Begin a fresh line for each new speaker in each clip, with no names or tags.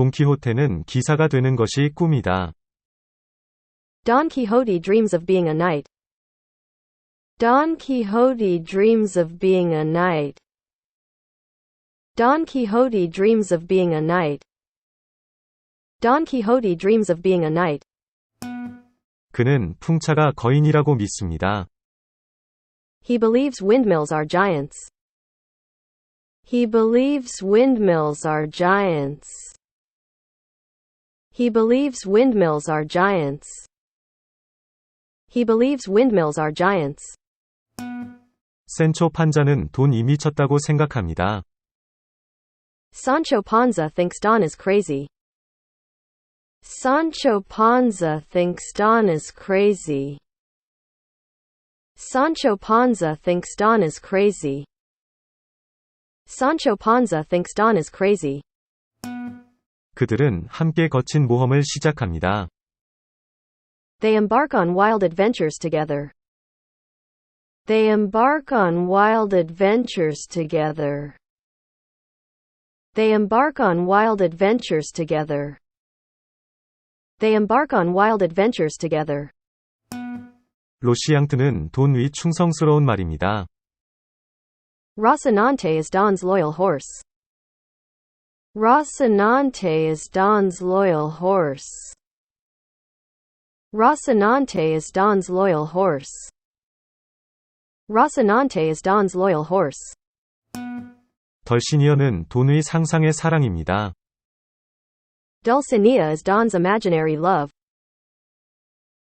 돈키호테는 기사가 되는 것이 꿈이다.
Don Quixote dreams of being a knight. Don Quixote dreams of being a knight. Don Quixote dreams of being a knight. Don Quixote dreams of being a knight.
그는 풍차가 거인이라고 믿습니다.
He believes windmills are giants. He believes windmills are giants. He believes windmills are giants. He believes windmills are giants.
센초 판자는 돈이 미쳤다고 생각합니다.
Sancho Panza thinks Don is crazy. Sancho Panza thinks Don is crazy. Sancho Panza thinks Don is crazy. Sancho Panza thinks Don is crazy.
그들은 함께 거친 모험을 시작합니다.
They embark on wild adventures together. They embark on wild adventures together. They embark on wild adventures together. They embark on wild adventures together.
로시앙트는 돈 위 충성스러운 말입니다.
Rocinante is Don's loyal horse. Rocinante is Don's loyal horse. Rocinante is Don's loyal horse. Rocinante is Don's loyal horse.
덜시니어는 돈의 상상의 사랑입니다.
Dulcinea is Don's imaginary love.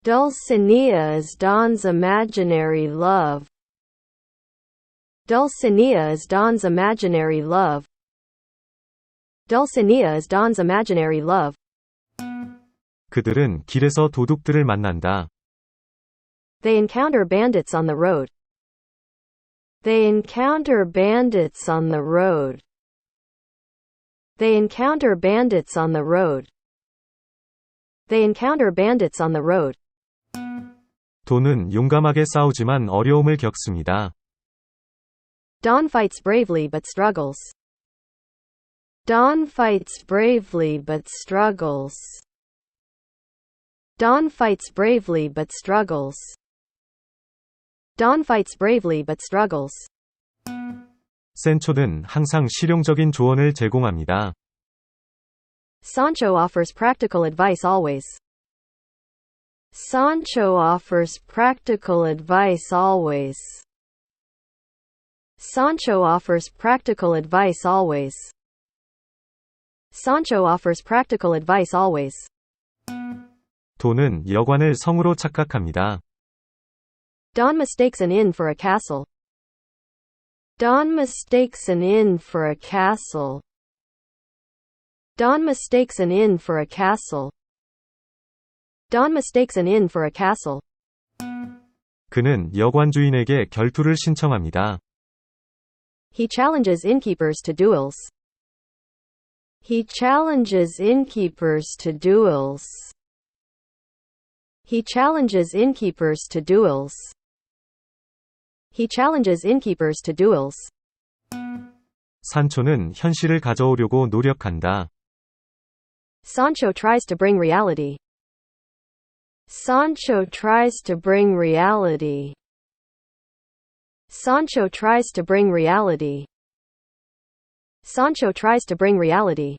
Dulcinea is Don's imaginary love. Dulcinea is Don's imaginary love. Dulcinea is Don's imaginary love.
그들은 길에서 도둑들을 만난다.
They encounter bandits on the road. They encounter bandits on the road. They encounter bandits on the road. They encounter bandits on the road.
돈은 용감하게 싸우지만 어려움을 겪습니다.
Don fights bravely but struggles. Don fights bravely but struggles. Don fights bravely but struggles. Don fights bravely but struggles.
센초는 항상 실용적인 조언을 제공합니다.
Sancho offers practical advice always. Sancho offers practical advice always. Sancho offers practical advice always. Sancho offers practical advice always.
돈은 여관을 성으로 착각합니다.
Don mistakes an inn for a castle. Don mistakes an inn for a castle. Don mistakes an inn for a castle. Don mistakes an inn for a castle.
그는 여관 주인에게 결투를 신청합니다.
He challenges innkeepers to duels. He challenges innkeepers to duels. He challenges innkeepers to duels. He challenges innkeepers to duels.
산초는 현실을 가져오려고 노력한다.
Sancho tries to bring reality. Sancho tries to bring reality. Sancho tries to bring reality. Sancho tries to bring reality.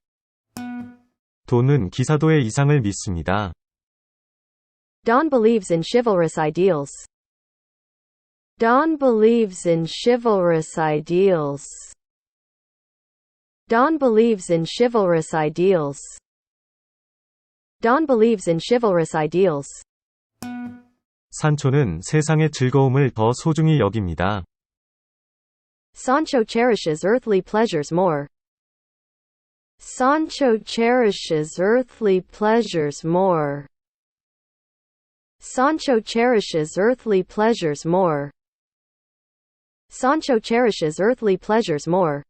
돈은 기사도의 이상을 믿습니다.
Don believes in chivalrous ideals. Don believes in chivalrous ideals. Don believes in chivalrous ideals. Don believes in chivalrous ideals.
산초는 세상의 즐거움을 더 소중히 여깁니다.
Sancho cherishes earthly pleasures more. Sancho cherishes earthly pleasures more. Sancho cherishes earthly pleasures more. Sancho cherishes earthly pleasures more.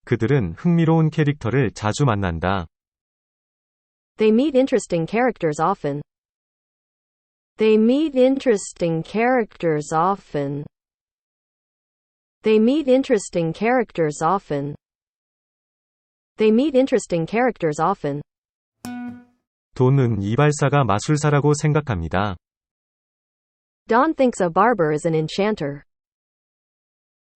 그들은 흥미로운 캐릭터를 자주 만난다.
They meet interesting characters often. They meet interesting characters often. They meet interesting characters often. They meet interesting characters often.
돈은 이발사가 마술사라고 생각합니다.
Don thinks a barber is an enchanter.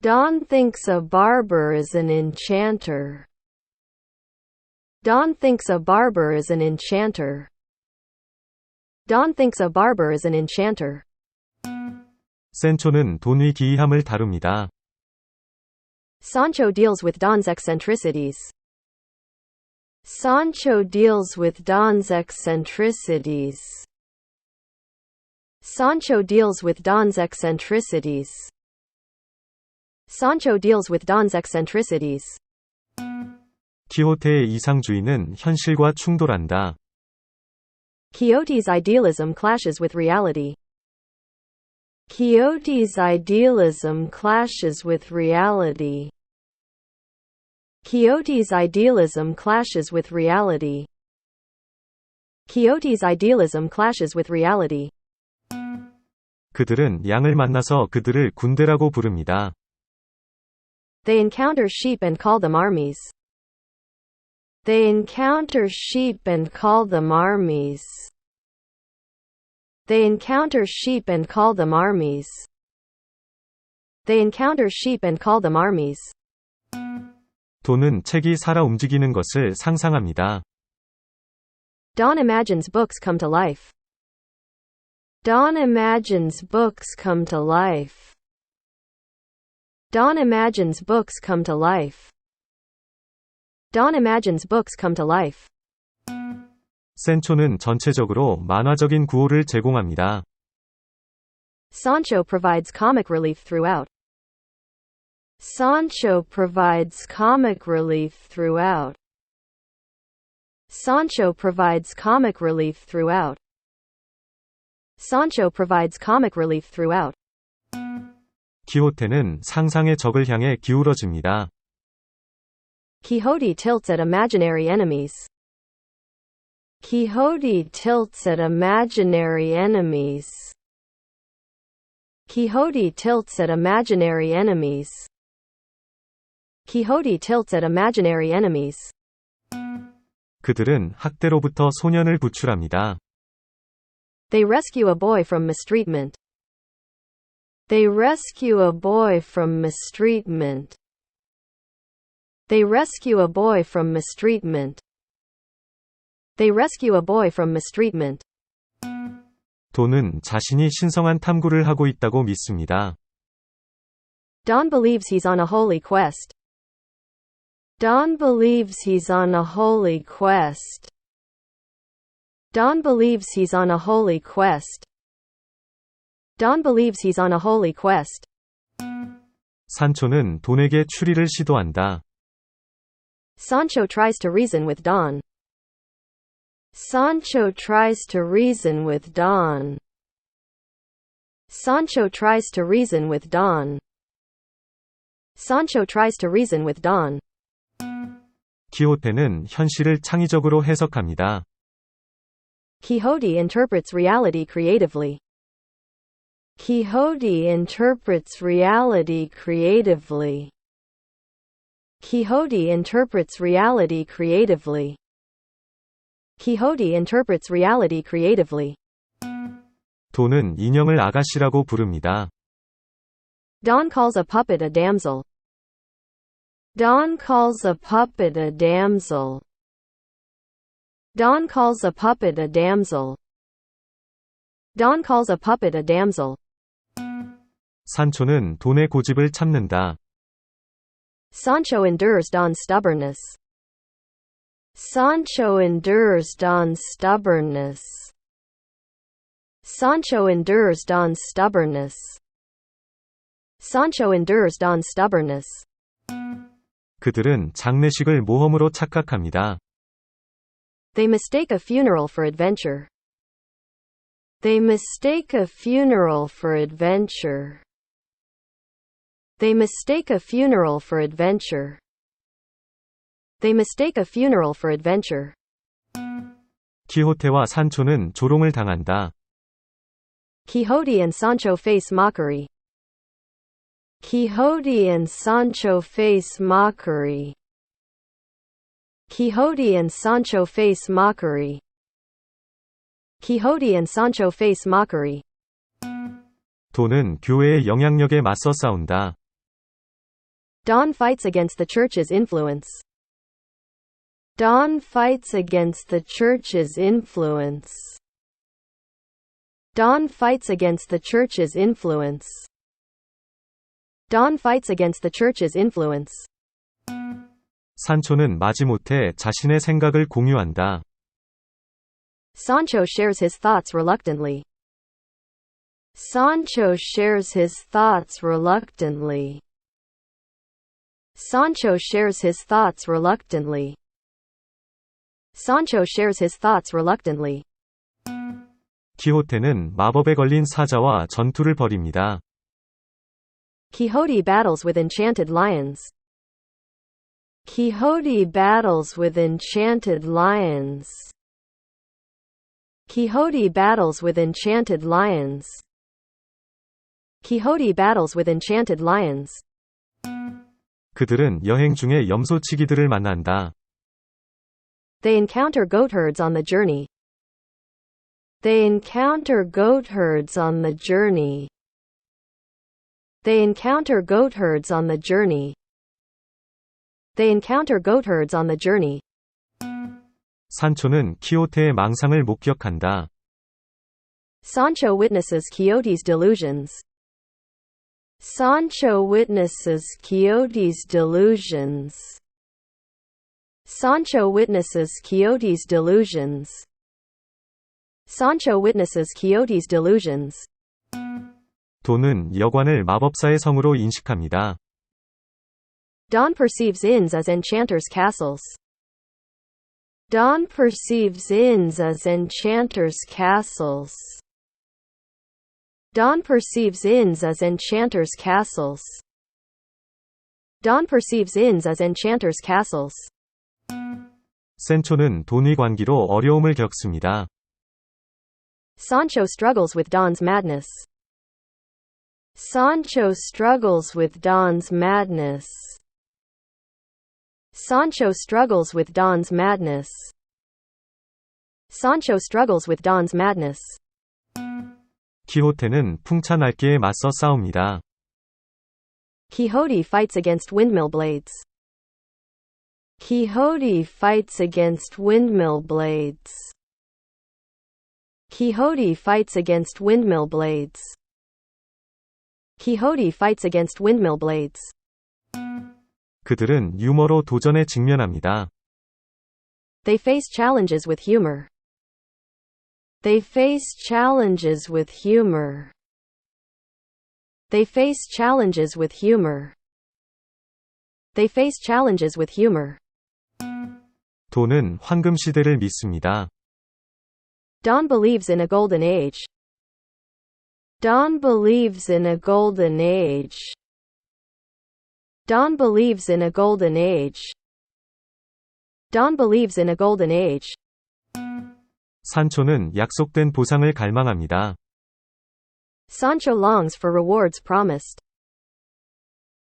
Don thinks a barber is an enchanter. Don thinks a barber is an enchanter. Don thinks a barber is an enchanter.
센초는 돈의 기이함을 다룹니다.
Sancho deals with Don's eccentricities. Sancho deals with Don's eccentricities. Sancho deals with Don's eccentricities. Sancho deals with Don's eccentricities.
키호테의 이상주의는 현실과 충돌한다.
Quixote's idealism clashes with reality. Quixote's idealism clashes with reality. Quixote's idealism clashes with reality. Quixote's idealism clashes with reality.
그들은 양을 만나서 그들을 군대라고 부릅니다.
They encounter sheep and call them armies. They encounter sheep and call them armies. They encounter sheep and call them armies. They encounter sheep and call them armies.
돈은 책이 살아 움직이는 것을 상상합니다.
Don imagines books come to life. Don imagines books come to life. Don imagines books come to life. Don imagines books come to life.
센초는 전체적으로 만화적인 구호를 제공합니다.
Sancho provides comic relief throughout. Sancho provides comic relief throughout. Sancho provides comic relief throughout. Sancho provides comic relief throughout.
키호테는 상상의 적을 향해 기울어집니다.
Quixote tilts at imaginary enemies. Quixote tilts at imaginary enemies. Quixote tilts at imaginary enemies. Quixote tilts at imaginary enemies.
그들은 학대로부터 소년을 구출합니다.
They rescue a boy from mistreatment. They rescue a boy from mistreatment. They rescue a boy from mistreatment. They rescue a boy from mistreatment.
돈은 자신이 신성한 탐구를 하고 있다고 믿습니다.
Don believes he's on a holy quest. Don believes he's on a holy quest. Don believes he's on a holy quest. Don believes he's on a holy quest.
산초는 돈에게 추리를 시도한다.
Sancho tries to reason with Don. Sancho tries to reason with Don. Sancho tries to reason with Don. Sancho tries to reason with Don.
키호테는 현실을 창의적으로 해석합니다.
Quixote interprets reality creatively. Quixote interprets reality creatively. Quixote interprets reality creatively. Quixote interprets reality creatively.
돈은 인형을 아가씨라고 부릅니다.
Don calls a puppet a damsel. Don calls a puppet a damsel. Don calls a puppet a damsel. Don calls a puppet a damsel.
산초는 돈의 고집을 참는다.
Sancho endures Don's stubbornness. Sancho endures Don's stubbornness. Sancho endures Don's stubbornness. Sancho endures Don's stubbornness.
그들은 장례식을 모험으로 착각합니다.
They mistake a funeral for adventure. They mistake a funeral for adventure. They mistake a funeral for adventure. They mistake a funeral for adventure.
키호테와 산초는 조롱을 당한다.
Quixote and Sancho face mockery. Quixote and Sancho face mockery. Quixote and Sancho face mockery. Quixote and Sancho face mockery.
돈은 교회의 영향력에 맞서 싸운다.
Don fights against the church's influence. Don fights against the church's influence. Don fights against the church's influence. Don fights against the church's influence.
산초는 마지못해 자신의 생각을 공유한다.
Sancho shares his thoughts reluctantly. Sancho shares his thoughts reluctantly. Sancho shares his thoughts reluctantly. Sancho shares his thoughts reluctantly.
키호테는 마법에 걸린 사자와 전투를 벌입니다.
Quixote battles with enchanted lions. Quixote battles with enchanted lions. Quixote battles with enchanted lions. Quixote battles with enchanted lions.
그들은 여행 중에 염소치기들을 만난다.
They encounter goatherds on the journey. They encounter goatherds on the journey. They encounter goatherds on the journey. They encounter goatherds on the journey.
산초는 키호테의 망상을 목격한다.
Sancho witnesses Quixote's delusions. Sancho witnesses Quixote's delusions. Sancho witnesses Quixote's delusions. Sancho witnesses Quixote's delusions.
돈은 여관을 마법사의 성으로 인식합니다.
Don perceives inns as enchanters' castles. Don perceives inns as enchanters' castles. Don perceives inns as enchanters' castles. Don perceives inns as enchanters' castles.
산초는 돈의 관계로 어려움을 겪습니다.
Sancho struggles with Don's madness. Sancho struggles with Don's madness. Sancho struggles with Don's madness. Sancho struggles with Don's madness.
키호테는 풍차 날개에 맞서 싸웁니다.
Quixote fights against windmill blades. Quixote fights against windmill blades. Quixote fights against windmill blades. Quixote fights against windmill blades.
그들은 유머로 도전에 직면합니다.
They face challenges with humor. They face challenges with humor. They face challenges with humor. They face challenges with humor.
돈은 황금 시대를 믿습니다.
Don believes in a golden age. Don believes in a golden age. Don believes in a golden age. Don believes in a golden age.
산초는 약속된 보상을 갈망합니다.
Sancho longs for rewards promised.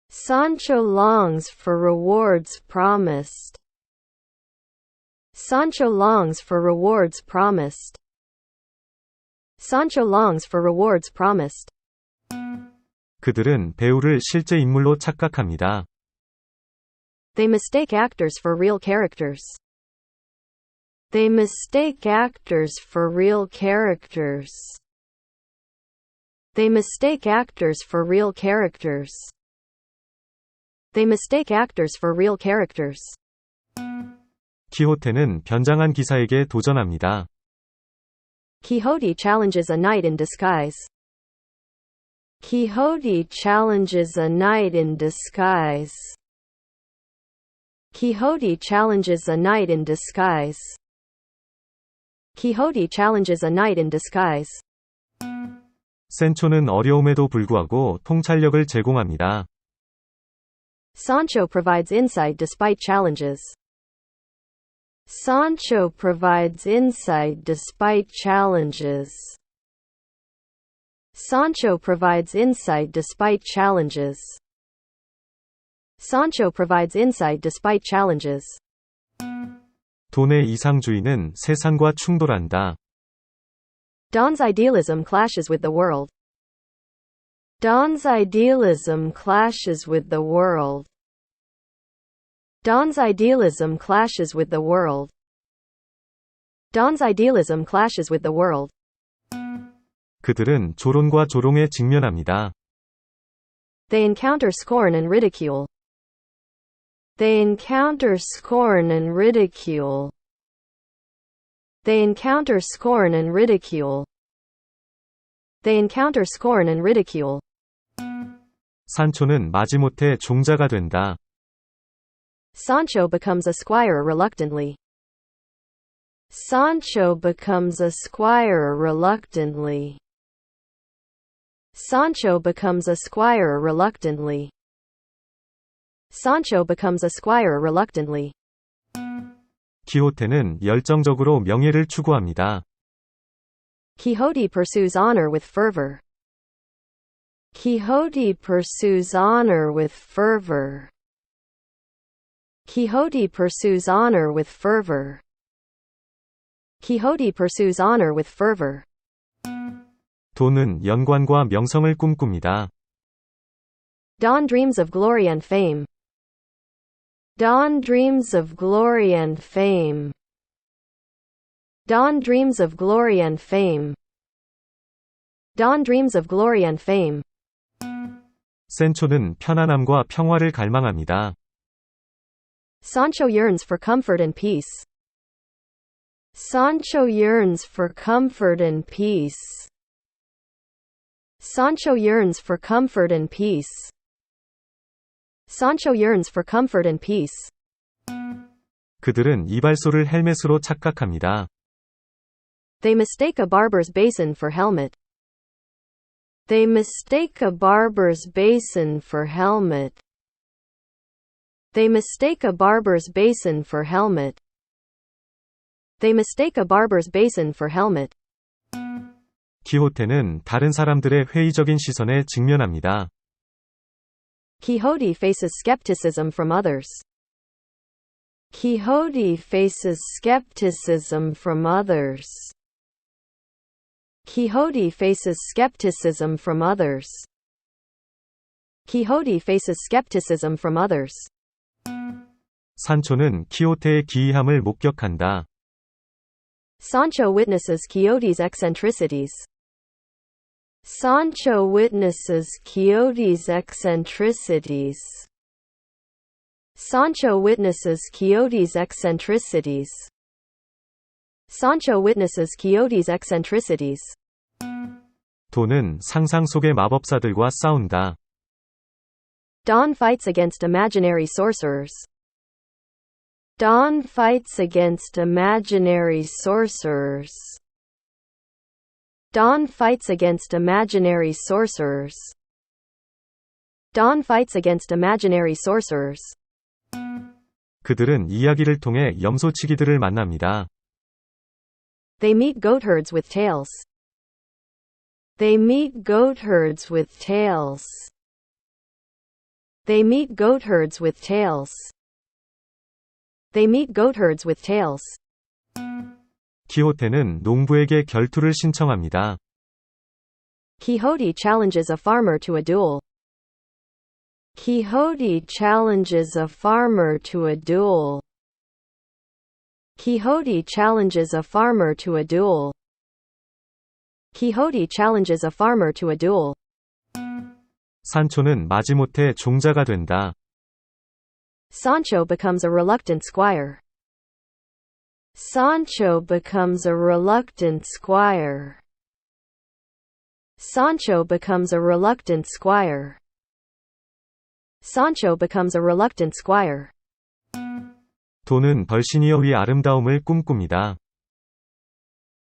Sancho longs for rewards promised. Sancho longs for rewards promised. Sancho longs for rewards promised.
그들은 배우를 실제 인물로 착각합니다.
They mistake actors for real characters. They mistake actors for real characters. They mistake actors for real characters. They mistake actors for real characters.
키호테는 변장한 기사에게 도전합니다.
Quixote challenges a knight in disguise. Quixote challenges a knight in disguise. Quixote challenges a knight in disguise. Quixote challenges a knight in disguise.
산초는 어려움에도 불구하고 통찰력을 제공합니다.
Sancho provides insight despite challenges. Sancho provides insight despite challenges. Sancho provides insight despite challenges. Sancho provides insight despite challenges.
돈의 이상주의는 세상과 충돌한다.
Don's idealism clashes with the world. Don's idealism clashes with the world. Don's idealism clashes with the world. Don's idealism clashes with the world.
그들은 조론과 조롱에 직면합니다.
They encounter scorn and ridicule. They encounter scorn and ridicule. They encounter scorn and ridicule. They encounter scorn and ridicule.
산초는 마지못해 종자가 된다.
Sancho becomes a squire reluctantly. Sancho becomes a squire reluctantly. Sancho becomes a squire reluctantly. Sancho becomes a squire reluctantly.
기호테는 열정적으로 명예를 추구합니다.
Quixote pursues honor with fervor. Quixote pursues honor with fervor. Quixote pursues honor with fervor. Quixote pursues honor with fervor.
돈은 연관과 명성을 꿈꿉니다.
Don dreams of glory and fame. Don dreams of glory and fame. Don dreams of glory and fame. Don dreams of glory and fame.
센초는 편안함과 평화를 갈망합니다.
Sancho yearns for comfort and peace. Sancho yearns for comfort and peace. Sancho yearns for comfort and peace. Sancho yearns for comfort and peace.
그들은 이발소를 헬멧으로 착각합니다.
They mistake a barber's basin for helmet. They mistake a barber's basin for helmet. They mistake a barber's basin for helmet. They mistake a barber's basin for helmet.
기호테는 다른 사람들의 회의적인 시선에 직면합니다.
Quixote faces skepticism from others. Quixote faces skepticism from others. Quixote faces skepticism from others. Quixote faces skepticism from others.
산초는 키호테의 기이함을 목격한다.
Sancho witnesses Quixote's eccentricities. Sancho witnesses Quixote's eccentricities. Sancho witnesses Quixote's eccentricities. Sancho witnesses Quixote's eccentricities.
돈은 상상 속의 마법사들과 싸운다.
Don fights against imaginary sorcerers. Don fights against imaginary sorcerers. Don fights against imaginary sorcerers. Don fights against imaginary sorcerers.
그들은 이야기를 통해 염소치기들을 만납니다.
They meet goatherds with tails. They meet goatherds with tails. They meet goatherds with tails. They meet goatherds with tails.
키호테는 농부에게 결투를 신청합니다.
Quixote challenges a farmer to a duel. Quixote challenges a farmer to a duel. Quixote challenges a farmer to a duel. Quixote challenges a farmer to a duel.
산초는 마지못해 종자가 된다.
Sancho becomes a reluctant squire. Sancho becomes a reluctant squire. Sancho becomes a reluctant squire. Sancho becomes a reluctant squire.
돈은 벌시니어의 아름다움을 꿈꿉니다.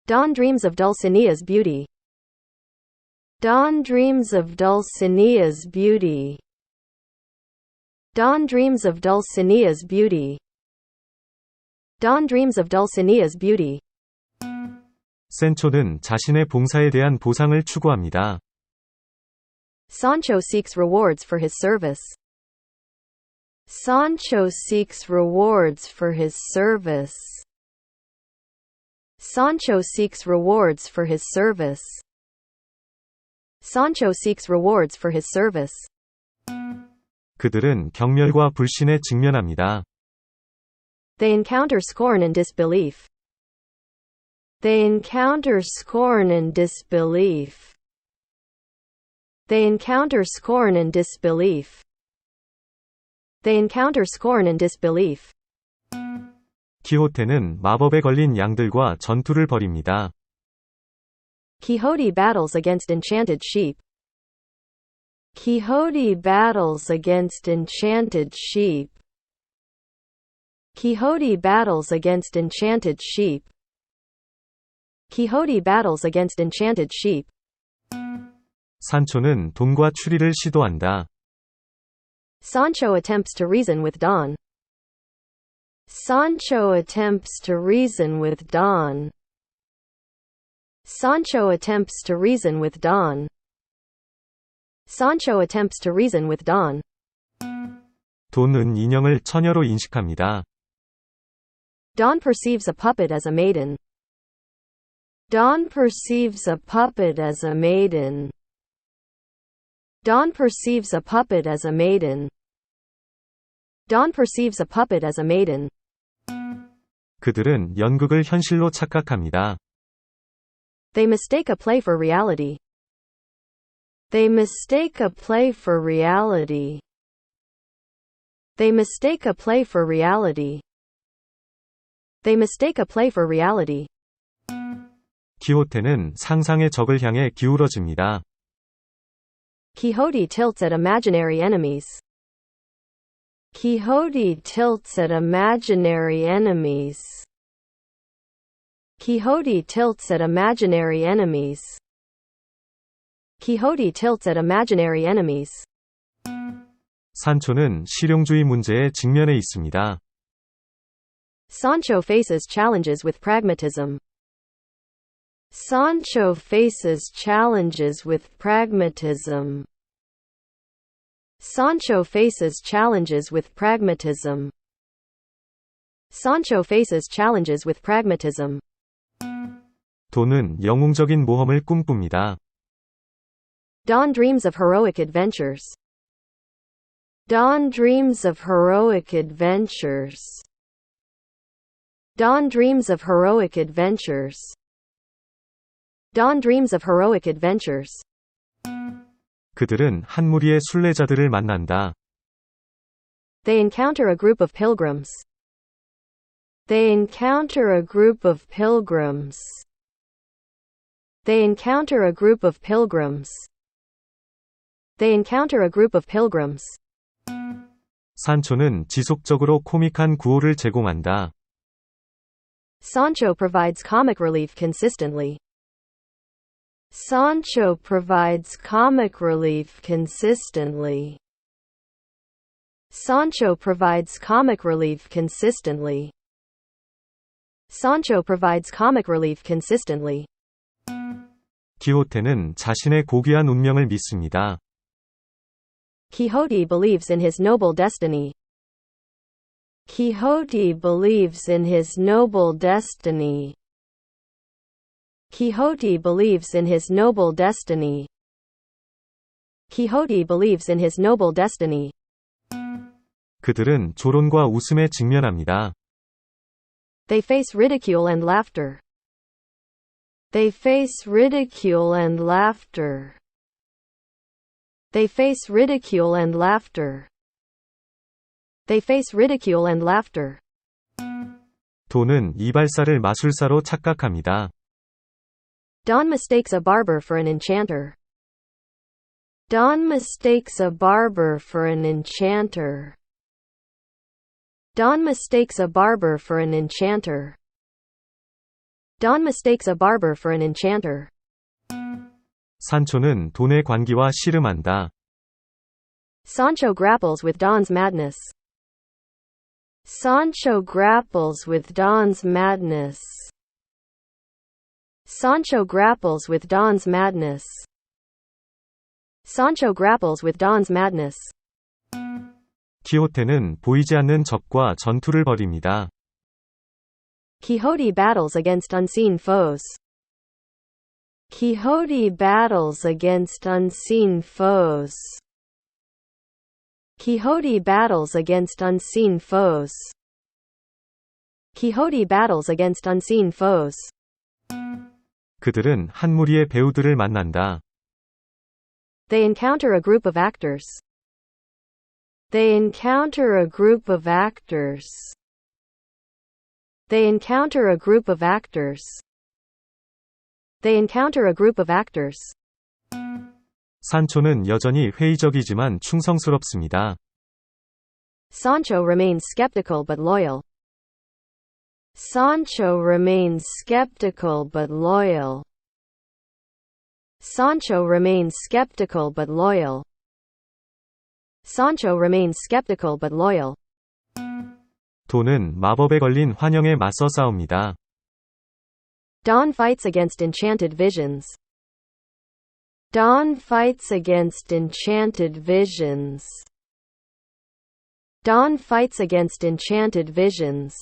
Don dreams of Dulcinea's beauty. Don dreams of Dulcinea's beauty. Don dreams of Dulcinea's beauty. Don dreams of Dulcinea's beauty.
센초는 자신의 봉사에 대한 보상을 추구합니다.
Sancho seeks rewards for his service. Sancho seeks rewards for his service. Sancho seeks rewards for his service. Sancho seeks rewards for his service.
그들은 경멸과 불신에 직면합니다.
They encounter scorn and disbelief. They encounter scorn and disbelief. They encounter scorn and disbelief. They encounter scorn and disbelief.
키호테는 마법에 걸린 양들과 전투를 벌입니다.
Quixote battles against enchanted sheep. Quixote battles against enchanted sheep. Quixote battles against enchanted sheep. Quixote battles against enchanted sheep.
산초는 돈과 추리를 시도한다.
Sancho attempts to reason with Don. Sancho attempts to reason with Don. Sancho attempts to reason with Don. Sancho attempts to reason with Don.
돈은 인형을 처녀로 인식합니다.
Don perceives a puppet as a maiden. Don perceives a puppet as a maiden. Don perceives a puppet as a maiden. Don perceives a puppet as a maiden.
그들은 연극을 현실로 착각합니다.
They mistake a play for reality. They mistake a play for reality. They mistake a play for reality. They mistake a play for reality.
키호테는 상상의 적을 향해 기울어집니다.
Quixote tilts at imaginary enemies. Quixote tilts at imaginary enemies. Quixote tilts at imaginary enemies. Quixote tilts at imaginary enemies.
산초는 실용주의 문제에 직면해 있습니다.
Sancho faces challenges with pragmatism. Sancho faces challenges with pragmatism. Sancho faces challenges with pragmatism. Sancho faces challenges with pragmatism.
돈은 영웅적인 모험을 꿈꿉니다.
Don dreams of heroic adventures. Don dreams of heroic adventures. Don dreams of heroic adventures. Don dreams of heroic adventures.
그들은 한 무리의 순례자들을 만난다.
They encounter a group of pilgrims. They encounter a group of pilgrims. They encounter a group of pilgrims. They encounter a group of pilgrims.
산초는 지속적으로 코믹한 구호를 제공한다.
Sancho provides comic relief consistently. Sancho provides comic relief consistently. Sancho provides comic relief consistently. Sancho provides comic relief consistently.
키호테는 자신의 고귀한 운명을 믿습니다.
Quixote believes in his noble destiny. Quixote believes in his noble destiny. Quixote believes in his noble destiny. Quixote believes in his noble destiny.
그들은 조론과 웃음에 직면합니다.
They face ridicule and laughter. They face ridicule and laughter. They face ridicule and laughter. They face ridicule and laughter.
돈은 이발사를 마술사로 착각합니다.
Don mistakes a barber for an enchanter. Don mistakes a barber for an enchanter. Don mistakes a barber for an enchanter. Don mistakes a barber for an enchanter.
산초는 돈의 관기와 씨름한다.
Sancho grapples with Don's madness. Sancho grapples with Don's madness. Sancho grapples with Don's madness. Sancho grapples with Don's madness.
키호테는 보이지 않는 적과 전투를 벌입니다.
Quixote battles against unseen foes. Quixote battles against unseen foes. Quixote battles against unseen foes. Quixote battles against unseen foes.
그들은 한 무리의 배우들을 만난다.
They encounter a group of actors. They encounter a group of actors. They encounter a group of actors. They encounter a group of actors.
산초는 여전히 회의적이지만 충성스럽습니다.
Sancho remains skeptical but loyal. Sancho remains skeptical but loyal. Sancho remains skeptical but loyal. Sancho remains skeptical but loyal.
돈은 마법에 걸린 환영에 맞서 싸웁니다.
Don fights against enchanted visions. Don fights against enchanted visions. Don fights against enchanted visions.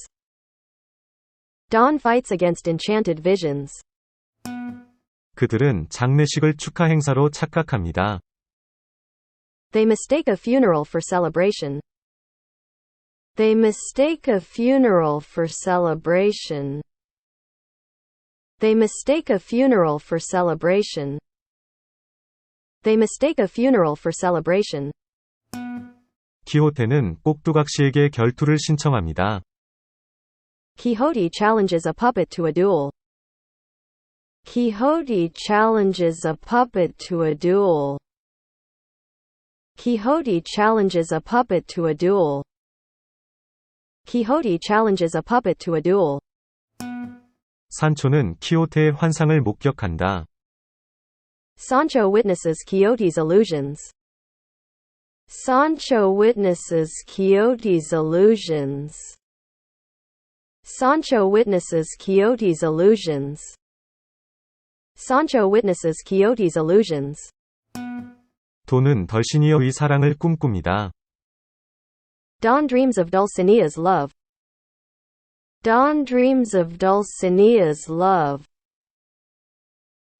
Don fights against enchanted visions.
그들은 장례식을 축하 행사로 착각합니다.
They mistake a funeral for celebration. They mistake a funeral for celebration. They mistake a funeral for celebration. They mistake a funeral for celebration.
키호테는 꼭두각시에게 결투를 신청합니다.
Quixote challenges a puppet to a duel. Quixote challenges a puppet to a duel. Quixote challenges a puppet to a duel. Quixote challenges a puppet to a duel.
산초는 키호테의 환상을 목격한다.
Sancho witnesses Quixote's illusions. Sancho witnesses Quixote's illusions. Sancho witnesses Quixote's illusions. Sancho witnesses Quixote's illusions.
돈은 덜시니어의 사랑을 꿈꿉니다.
Don dreams of Dulcinea's love. Don dreams of Dulcinea's love.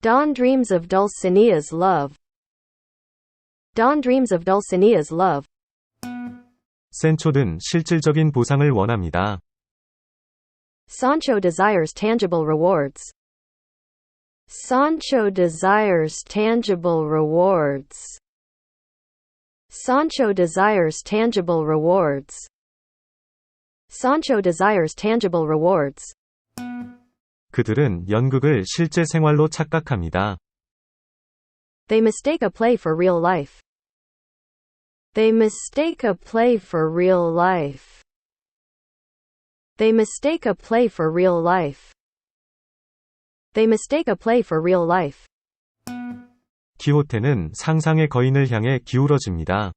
Don dreams of Dulcinea's love. Don dreams of Dulcinea's love.
센초는 실질적인 보상을 원합니다.
Sancho desires tangible rewards. Sancho desires tangible rewards. Sancho desires tangible rewards. Sancho desires tangible rewards.
그들은 연극을 실제 생활로 착각합니다.
They mistake a play for real life. They mistake a play for real life. They mistake a play for real life. They mistake a play for real life.
키호테는 상상의 거인을 향해 기울어집니다.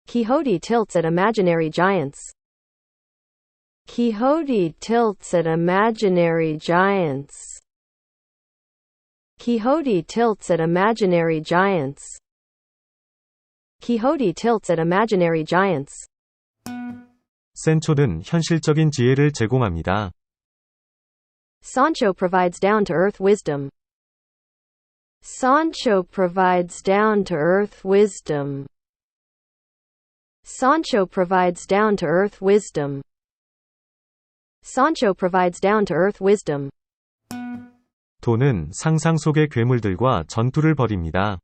Quixote tilts at imaginary giants. Quixote tilts at imaginary giants. Quixote tilts at imaginary giants. Quixote tilts at imaginary giants.
센초는 현실적인 지혜를 제공합니다.
Sancho provides down-to-earth wisdom. Sancho provides down-to-earth wisdom. Sancho provides down-to-earth wisdom. Sancho provides down-to-earth wisdom.
돈은 상상 속의 괴물들과 전투를 벌입니다.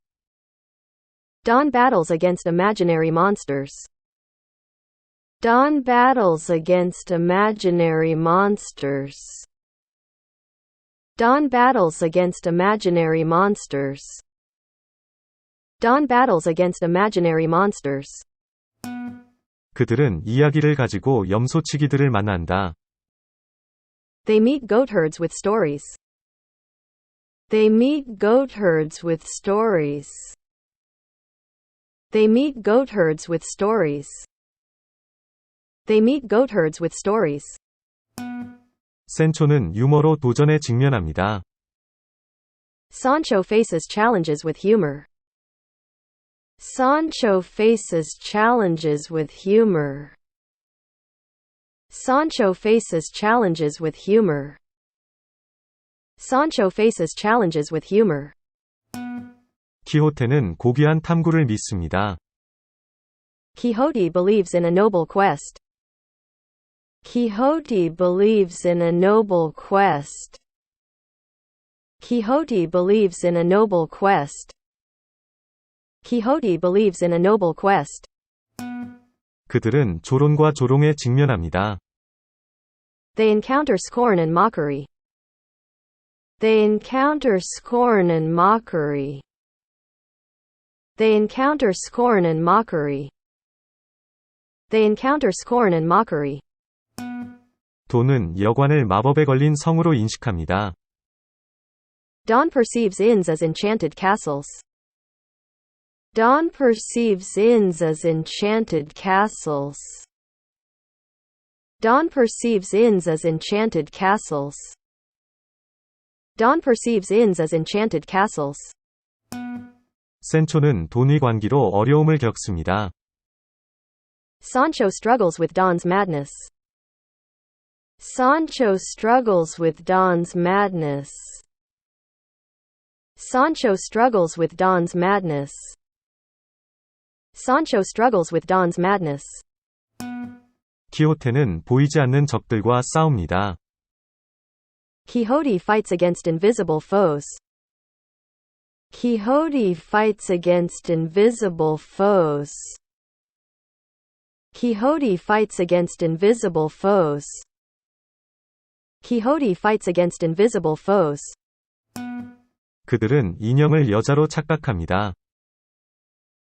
Don battles against imaginary monsters. Don battles against imaginary monsters. Don battles against imaginary monsters. Don battles against imaginary monsters.
그들은 이야기를 가지고 염소치기들을 만난다.
They meet goatherds with stories. They meet goatherds with stories. They meet goatherds with stories. They meet goatherds with stories.
센초는 유머로 도전에 직면합니다.
Sancho faces challenges with humor. Sancho faces challenges with humor. Sancho faces challenges with humor. Sancho faces challenges with humor.
키호테는 고귀한 탐구를 믿습니다.
Quixote believes in a noble quest. Quixote believes in a noble quest. Quixote believes in a noble quest. Quixote believes in a noble quest.
그들은 조롱과 조롱에 직면합니다.
They encounter scorn and mockery. They encounter scorn and mockery. They encounter scorn and mockery. They encounter scorn and mockery.
돈은 여관을 마법에 걸린 성으로 인식합니다.
Don perceives inns as enchanted castles. Don perceives inns as enchanted castles. Don perceives inns as enchanted castles. Don perceives inns as enchanted castles.
센초는 돈의 관계로 어려움을 겪습니다.
Sancho struggles with Don's madness. Sancho struggles with Don's madness. Sancho struggles with Don's madness. Sancho struggles with Don's madness.
키호테는 보이지 않는 적들과 싸웁니다.
Quixote fights against invisible foes. Quixote fights against invisible foes. Quixote fights against invisible foes. Quixote fights against invisible foes.
그들은 인형을 여자로 착각합니다.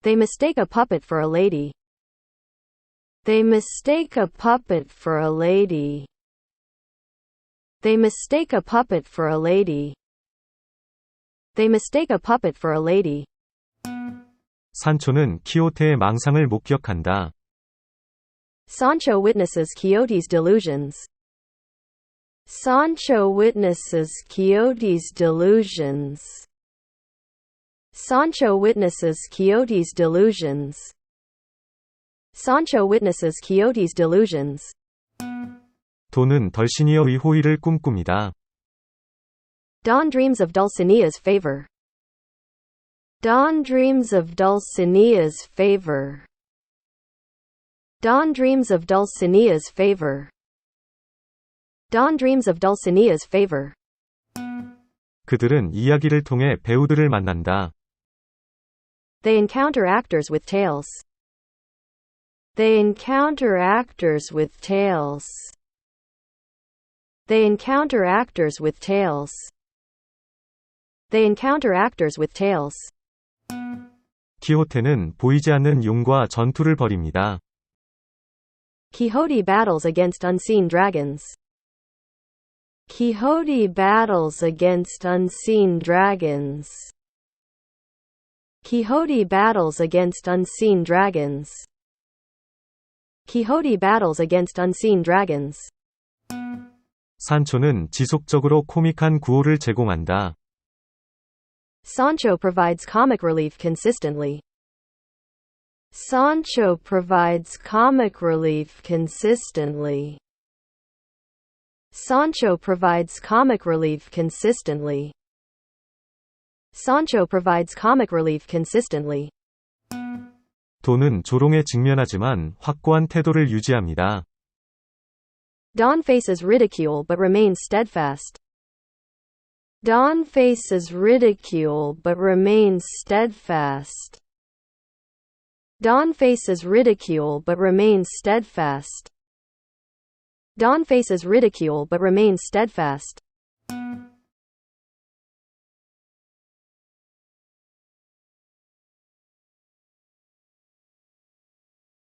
They mistake a puppet for a lady. They mistake a puppet for a lady. They mistake a puppet for a lady. They mistake a puppet for a lady.
산초는 키호테의 망상을 목격한다.
Sancho witnesses Quixote's delusions. Sancho witnesses Quixote's delusions. Sancho witnesses Quixote's delusions. Sancho witnesses Quixote's delusions.
돈은 덜시니어의 호의를 꿈꿉니다.
Don dreams of Dulcinea's favor. Don dreams of Dulcinea's favor. Don dreams of Dulcinea's favor. Don dreams of Dulcinea's favor.
그들은 이야기를 통해 배우들을 만난다.
They encounter actors with tales. They encounter actors with tales. They encounter actors with tales. They encounter actors with tales.
키호테는 보이지 않는 용과 전투를 벌입니다.
Quixote battles against unseen dragons. Quixote battles against unseen dragons. Quixote battles against unseen dragons. Quixote battles against unseen dragons.
산초는 지속적으로 코믹한 구호를 제공한다.
Sancho provides comic relief consistently. Sancho provides comic relief consistently. Sancho provides comic relief consistently. Sancho provides comic relief consistently.
돈은 조롱에 직면하지만 확고한 태도를 유지합니다.
Don faces ridicule but remains steadfast. Don faces ridicule but remains steadfast. Don faces ridicule but remains steadfast. Don faces ridicule but remains steadfast.